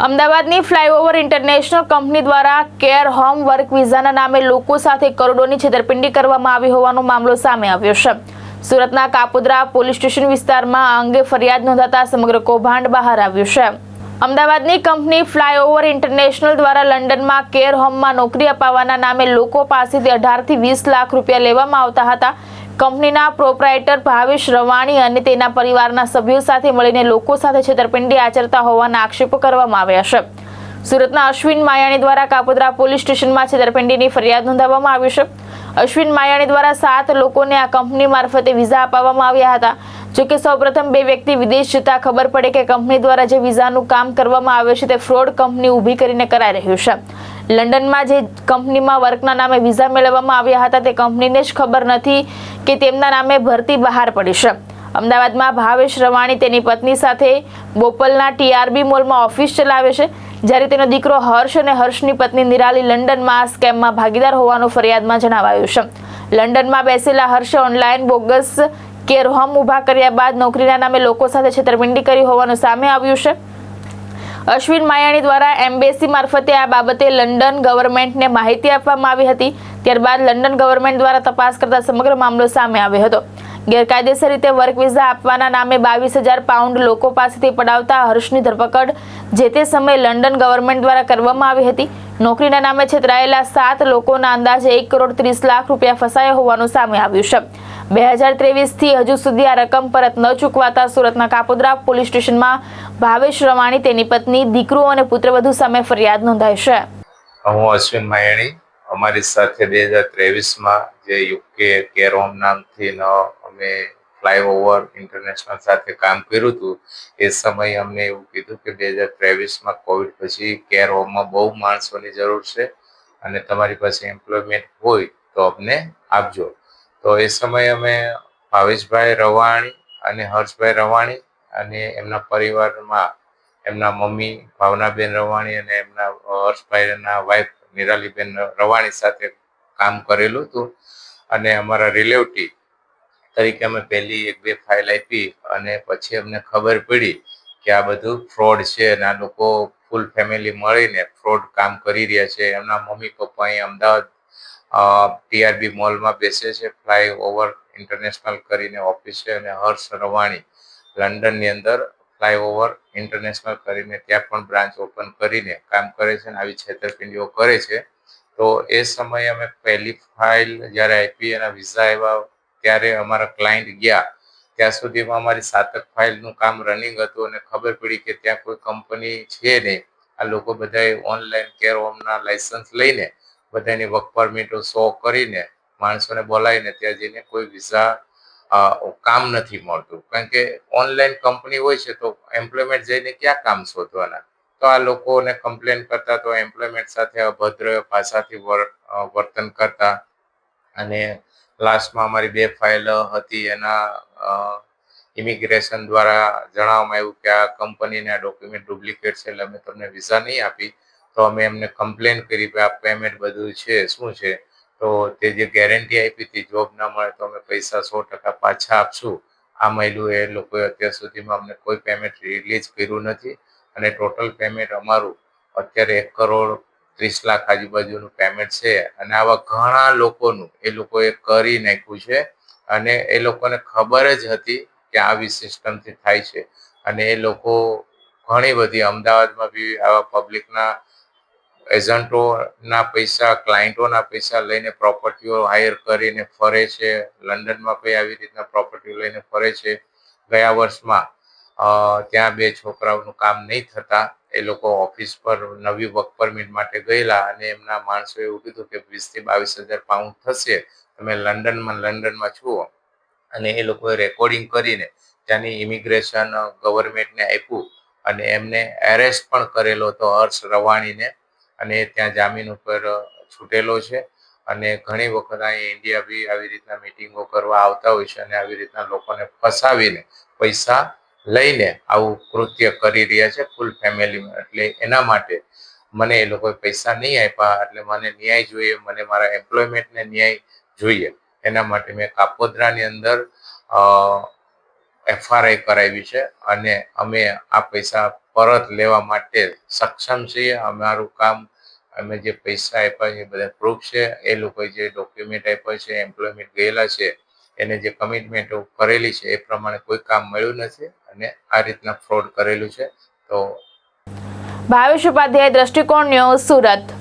અમદાવાદની flyover international company દ્વારા care home work વિઝાના નામે લોકો સાથે કરોડોની છેતરપિંડી કરવામાં આવી હોવાનો મામલો સામે આવ્યો છે. સુરતના કાપોદ્રા પોલીસ સ્ટેશન વિસ્તારમાં આ અંગે ફરિયાદ નોંધાતા સમગ્ર કૌભાંડ બહાર આવ્યું છે. અમદાવાદની કંપની ફ્લાયઓવર ઇન્ટરનેશનલ દ્વારા લંડનમાં કેર હોમમાં નોકરી અપાવવાના નામે લોકો પાસેથી 18 થી 20 લાખ રૂપિયા લેવામાં આવતા હતા. કંપનીના પ્રોપ્રાઇટર ભાવેશ રવાણી અને તેના પરિવારના સભ્યો સાથે મળીને લોકો સાથે છેતરપિંડી આચરતા હોવાના આક્ષેપો કરવામાં આવ્યા છે. સુરતના અશ્વિન માયાણી દ્વારા કાપોદ્રા પોલીસ સ્ટેશનમાં છેતરપિંડીની ફરિયાદ નોંધાવવામાં આવી છે. અશ્વિન માયાણી દ્વારા 7 લોકોને આ કંપની મારફતે વિઝા આપવામાં આવ્યા હતા. જોકે સૌપ્રથમ 2 વ્યક્તિ વિદેશ જતા ખબર પડે કે કંપની દ્વારા જે વિઝાનું કામ કરવામાં આવે છે તે ફ્રોડ કંપની ઊભી કરીને કરાઈ રહ્યું છે. લંડનમાં જે કંપનીમાં વર્કના નામે વિઝા મેળવવામાં આવ્યા હતા તે કંપનીને જ ખબર નથી કે તેમના નામે ભરતી બહાર પડી છે. અમદાવાદમાં ભાવેશ રવાણી તેની પત્ની સાથે બોપલના TRB મોલમાં ઓફિસ ચલાવે છે, જ્યારે તેનો દીકરો હર્ષ અને હર્ષની પત્ની નિરાલી લંડનમાં આ સ્કેમમાં ભાગીદાર હોવાનું ફરિયાદમાં જણાવાયું છે. લંડનમાં બેસેલા હર્ષે ઓનલાઈન બોગસ કેર હોમ ઊભા કર્યા બાદ નોકરીના નામે લોકો સાથે છેતરપિંડી કરી હોવાનું સામે આવ્યું છે. અશ્વિન માયાણી દ્વારા એમ્બેસી મારફતે આ બાબતે લંડન ગવર્મેન્ટને માહિતી આપવામાં આવી હતી. ત્યારબાદ લંડન ગવર્મેન્ટ દ્વારા તપાસ કરતા સમગ્ર મામલો સામે આવ્યો હતો. ગેરકાયદેસર રીતે વર્ક વિઝા આપવાના નામે 22,000 પાઉન્ડ લોકો પાસેથી પડાવતા હર્ષની ધરપકડ જે તે સમયે લંડન ગવર્મેન્ટ દ્વારા કરવામાં આવી હતી. નોકરીના નામે છેતરાયેલા 7 લોકોના અંદાજે 1 કરોડ 30 લાખ રૂપિયા ફસાયા હોવાનું સામે આવ્યું છે. 2023થી હજુ સુધી આ રકમ પરત ન ચૂકવાતા સુરતના કાપોદ્રા પોલીસ સ્ટેશનમાં ભાવેશ રવાણી, તેની પત્ની, દીકરો અને પુત્રવધુ સામે ફરિયાદ નોંધાઈ છે. હું અશ્વિન માયાણી, અમારી સાથે 2023માં જે યુકે કેર હોમ નામથી અમે ફ્લાયઓવર ઇન્ટરનેશનલ સાથે કામ કર્યું હતું. એ સમયે અમને એવું કીધું કે 2023માં કોવિડ પછી કેર હોમમાં બહુ માણસોની જરૂર છે અને તમારી પાસે એમ્પ્લોયમેન્ટ હોય તો અમને આપજો. તો એ સમયે અમે ભાવેશભાઈ રવાણી અને હર્ષભાઈ રવાણી અને એમના પરિવારમાં એમના મમ્મી ભાવનાબેન રવાણી અને એમના હર્ષભાઈના વાઇફ નિરાલીબેન રવાણી સાથે કામ કરેલું હતું. અને અમારા રિલેટિવ તરીકે અમે પહેલી 1-2 ફાઇલ આપી અને પછી અમને ખબર પડી કે આ બધું ફ્રોડ છે અને આ લોકો ફૂલ ફેમિલી મળીને ફ્રોડ કામ કરી રહ્યા છે. એમના મમ્મી પપ્પા અહીં અમદાવાદ TRB મોલમાં બેસે છે, ફ્લાયઓવર ઇન્ટરનેશનલ કરીને ઓફિસ છે, અને હર્ષ રવાણી લંડનની અંદર ફ્લાયઓવર ઇન્ટરનેશનલ કરીને ત્યાં પણ બ્રાન્ચ ઓપન કરીને કામ કરે છે અને આવી છેતરપિંડીઓ કરે છે. તો એ સમયે અમે પહેલી ફાઇલ જ્યારે આપી એના વિઝા આવ્યા ત્યારે અમારા ક્લાયન્ટ ગયા ત્યાં સુધીમાં અમારી 7 ફાઇલનું કામ રનિંગ હતું અને ખબર પડી કે ત્યાં કોઈ કંપની છે નહીં. આ લોકો બધાએ ઓનલાઈન કેર હોમના લાયસન્સ લઈને બધાની વર્ક પરમિટો શો કરીને માણસોને બોલાવીને ત્યાં જઈને કોઈ વિઝા કામ નથી મળતું. કારણ કે ઓનલાઈન કંપની હોય છે તો એમ્પ્લોયમેન્ટ જઈને ક્યાં કામ શોધવાના. તો આ લોકોને કમ્પ્લેન કરતા તો એમ્પ્લોયમેન્ટ સાથે અભદ્ર ભાષાથી વર્તન કરતા. અને લાસ્ટમાં અમારી 2 ફાઇલ હતી એના ઇમિગ્રેશન દ્વારા જણાવવામાં આવ્યું કે આ કંપનીને આ ડોક્યુમેન્ટ ડુપ્લિકેટ છે એટલે અમે તમને વિઝા નહીં આપી. તો અમે એમને કમ્પ્લેન કરી કે આ પેમેન્ટ બધું છે શું છે. તો તે જે ગેરંટી આપી હતી જોબ ના મળે તો અમે પૈસા 100% પાછા આપશું, આ મળ્યું. એ લોકોએ અત્યાર સુધીમાં અમને કોઈ પેમેન્ટ રિલીઝ કર્યું નથી અને ટોટલ પેમેન્ટ અમારું અત્યારે 1 કરોડ 30 લાખ આજુબાજુનું પેમેન્ટ છે. અને આવા ઘણા લોકોનું એ લોકોએ કરી નાખ્યું છે અને એ લોકોને ખબર જ હતી કે આવી સિસ્ટમથી થાય છે. અને એ લોકો ઘણી બધી અમદાવાદમાં બી આવા પબ્લિકના એજન્ટોના પૈસા, ક્લાયન્ટોના પૈસા લઈને પ્રોપર્ટીઓ હાયર કરીને ફરે છે. લંડનમાં પણ આવી રીતના પ્રોપર્ટીઓ લઈને ફરે છે. ગયા વર્ષમાં ત્યાં 2 છોકરાઓનું કામ નહીં થતા એ લોકો ઓફિસ પર નવી વર્ક પરમિટ માટે ગયેલા અને એમના માણસોએ એવું કીધું કે 20,000 થી 22,000 પાઉન્ડ થશે, તમે લંડનમાં છુઓ. અને એ લોકોએ રેકોર્ડિંગ કરીને ત્યાંની ઇમિગ્રેશન ગવર્મેન્ટને આપ્યું અને એમને એરેસ્ટ પણ કરેલો હતો હર્ષ રવાણીને. અને ત્યાં જામીન ઉપર છૂટેલો છે. અને ઘણી વખત અહીં ઇન્ડિયા બી આવી રીતના મિટિંગો કરવા આવતા હોય છે અને આવી રીતના લોકોને ફસાવીને પૈસા લઈને આવું કૃત્ય કરી રહ્યા છે ફૂલ ફેમિલીમાં. એટલે એના માટે મને એ લોકોએ પૈસા નહીં આપ્યા એટલે મને ન્યાય જોઈએ, મને મારા એમ્પ્લોયમેન્ટને ન્યાય જોઈએ. એના માટે મેં કાપોદ્રાની અંદર FRI કરાવી છે અને અમે આ પૈસા પરત લેવા માટે સક્ષમ છીએ. અમારું કામ, અમે જે પૈસા આપ્યા છે એ બધા પ્રૂફ છે. એ લોકોએ જે ડોક્યુમેન્ટ આપ્યા છે, એમ્પ્લોયમેન્ટ ગયેલા છે, એને જે કમિટમેન્ટ કરેલી છે એ પ્રમાણે કોઈ કામ મળ્યું નથી અને આ રીતના ફ્રોડ કરેલું છે. તો ભાવેશ ઉપાધ્યાય, દ્રષ્ટિકોણ ન્યૂઝ, સુરત.